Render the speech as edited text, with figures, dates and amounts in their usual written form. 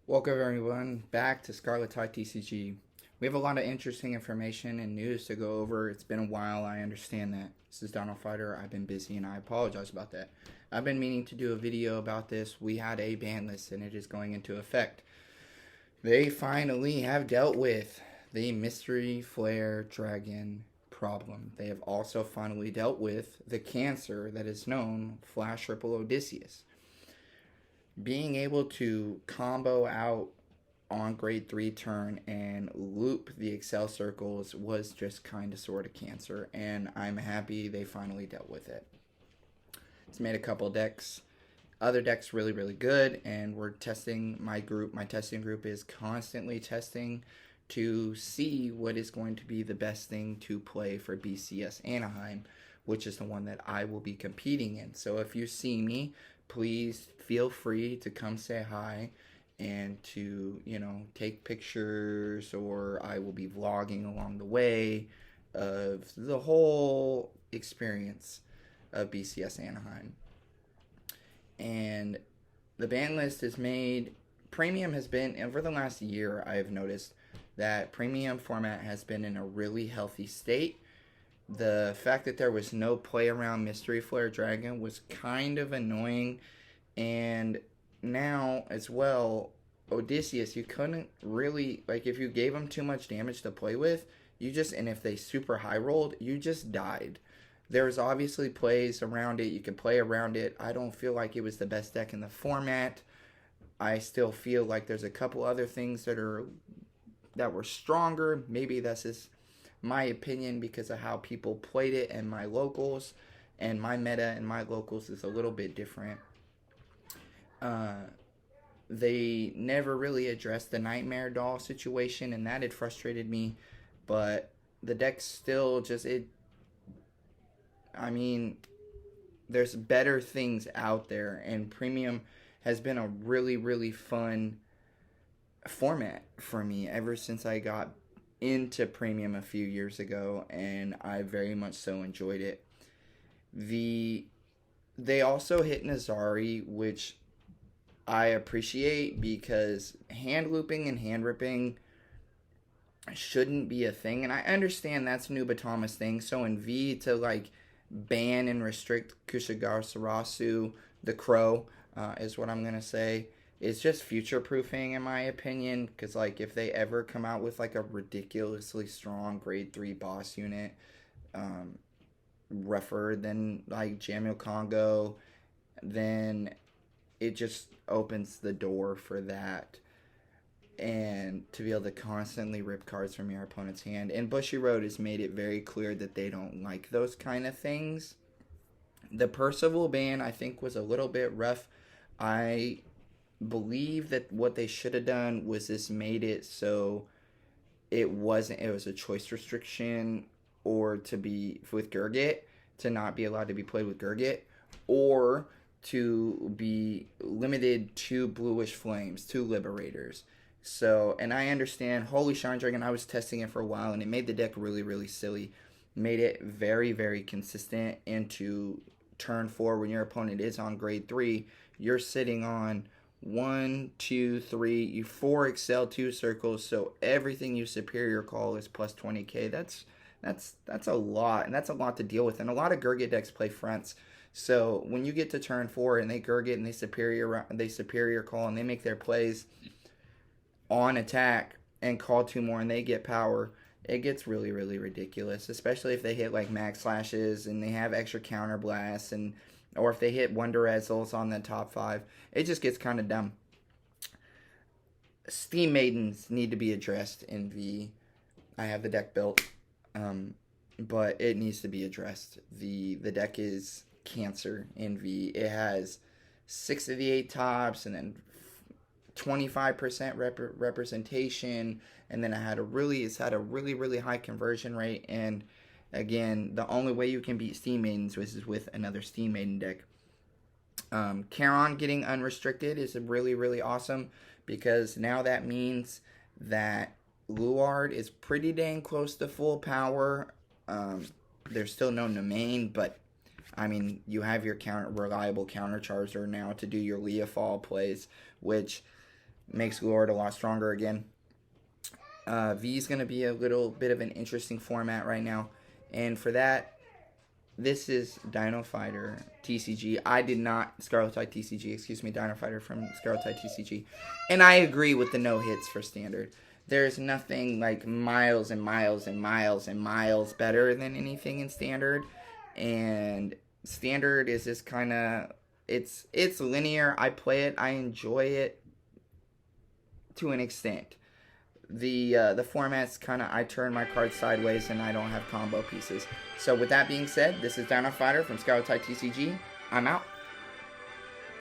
Welcome everyone back to Scarlet Tie TCG. We have a lot of interesting information and news to go over. It's been a while, I understand that. This is Donald Fighter. I've been busy and I apologize about that. I've been meaning to do a video about this. We had a ban list and it is going into effect. They finally have dealt with the Mystery Flare Dragon problem. They have also finally dealt with the cancer that is known Flash Ripple Odysseus. Being able to combo out on grade 3 turn and loop the Excel circles was just kind of sort of cancer, and I'm happy they finally dealt with it. It's made a couple decks. Other decks really good, and we're testing my testing group is constantly testing to see what is going to be the best thing to play for BCS Anaheim, which is the one that I will be competing in. So if you see me, please feel free to come say hi and to, take pictures, or I will be vlogging along the way of the whole experience of BCS Anaheim. And the ban list is made, premium has been, over the last year I've noticed that premium format has been in a really healthy state. The fact that there was no play around Mystery Flare Dragon was kind of annoying. And now, as well, Odysseus, you couldn't really, if you gave him too much damage to play with, and if they super high rolled, you just died. There's obviously plays around it. You can play around it. I don't feel like it was the best deck in the format. I still feel like there's a couple other things that were stronger. Maybe that's just my opinion because of how people played it and my locals, and my meta and my locals is a little bit different. They never really addressed the Nightmare Doll situation, and that had frustrated me, but the deck still there's better things out there, and premium has been a really fun format for me ever since I got into premium a few years ago, and I very much so enjoyed it. They also hit Nazari, which I appreciate, because hand looping and hand ripping shouldn't be a thing, and I understand that's Nuba Thomas thing. So in V, to ban and restrict Kushigasarasu the Crow is what I'm gonna say. It's just future proofing in my opinion, because if they ever come out with a ridiculously strong grade 3 boss unit, rougher than Jamil Congo, then it just opens the door for that, and to be able to constantly rip cards from your opponent's hand. And Bushy Road has made it very clear that they don't like those kind of things. The Percival Band, I think, was a little bit rough. I believe that what they should have done was this made it so it was a choice restriction, or to be with Gurgit, to not be allowed to be played with Gurgit, or to be limited to Bluish Flames, to Liberators. So, and I understand Holy Shine Dragon, I was testing it for a while, and it made the deck really silly. Made it very consistent into turn 4 when your opponent is on grade 3. You're sitting on 1, 2, 3, you 4 Excel 2 circles, so everything you superior call is plus 20k. That's a lot, and that's a lot to deal with. And a lot of Gurgit decks play fronts. So when you get to turn 4 and they Gurgit and they superior call and they make their plays on attack and call 2 more and they get power, it gets really ridiculous, especially if they hit Mag Slashes and they have extra counter blasts, or if they hit Wonder Ezzles on the top 5. It just gets kind of dumb. Steam Maidens need to be addressed in V. I have the deck built, but it needs to be addressed. The deck is cancer in V. It has 6 of the 8 tops, and then 25% representation, and then it's had a really high conversion rate. And again, the only way you can beat Steam Maidens is with another Steam Maiden deck. Charon getting unrestricted is really awesome, because now that means that Luard is pretty dang close to full power. There's still no Nemain, but you have your reliable counter charger now to do your Leafall plays, which makes Lord a lot stronger again. V is going to be a little bit of an interesting format right now. And for that, this is Dino Fighter TCG. I did not, Dino Fighter from Scarlet Tide TCG. And I agree with the no hits for Standard. There's nothing like miles and miles and miles and miles better than anything in Standard. And Standard is just kind of, it's linear. I play it. I enjoy it to an extent. The format's kind of, I turn my cards sideways and I don't have combo pieces. So with that being said, this is Dino Fighter from Scarlet Tide TCG. I'm out.